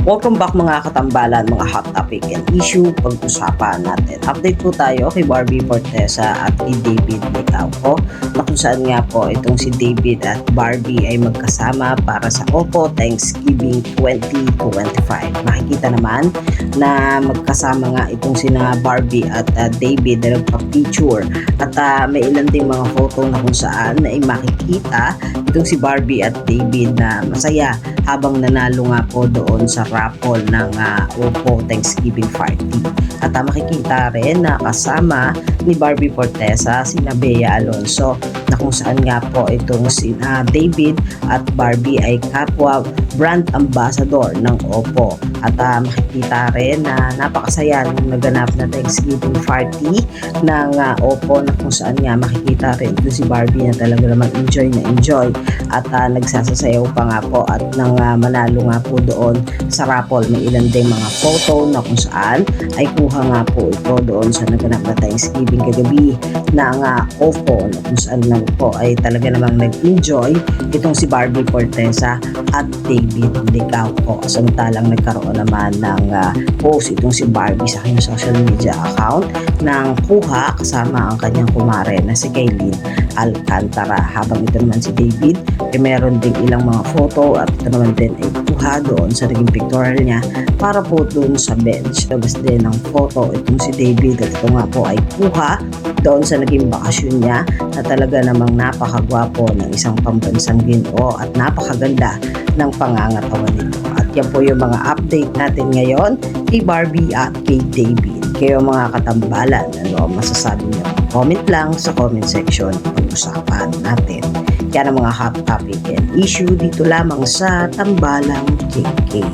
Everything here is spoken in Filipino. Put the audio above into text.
Welcome back mga katambalan, mga hot topic and issue pag-usapan natin. Update po tayo kay Barbie Fortesa at kay David Licauco na kung saan nga po itong si David at Barbie ay magkasama para sa Oppo Thanksgiving 2025. Makikita naman na magkasama nga itong sina Barbie at David na nagpa-picture at may ilan ding mga photo na kung saan ay makikita itong si Barbie at David na masaya habang nanalo nga po doon sa raffle ng Oppo Thanksgiving Party. At makikita rin na kasama ni Barbie Fortesa si Bea Alonso na kung saan nga po itong si David at Barbie ay kapwa brand ambassador ng Oppo. At makikita rin na napakasaya nung naganap na Thanksgiving Party ng Oppo na kung saan nga makikita rin ito si Barbie na talaga naman enjoy na enjoy at nagsasasayaw pa nga po at nang manalo nga po doon sa raffle. May ilan ding mga photo na kung saan ay kuha nga po ito doon sa naganap na Thanksgiving kagabi ng Oppo na kung saan lang po ay talaga namang nag-enjoy itong si Barbie Fortesa at David Licauco. Samantalang nagkaroon naman ng post itong si Barbie sa kanyang social media account ng kuha kasama ang kanyang kumare na si Kaylin Alcantara, habang ito naman si David ay meron ding ilang mga photo at ito naman din ay kuha doon sa naging pictorial niya para po doon sa bench. Labas din ng photo itong si David at ito nga po ay kuha doon sa naging bakasyon niya na talaga namang napakagwapo ng isang pambansang Ginoo at napakaganda ng pangangatawan nito. At yan po yung mga update natin ngayon kay Barbie at kay David. Kayo mga katambalan, ano masasabi niyo? Comment lang sa comment section, pag-usapan natin. Yan ang mga hot topic and issue dito lamang sa Tambalang KK.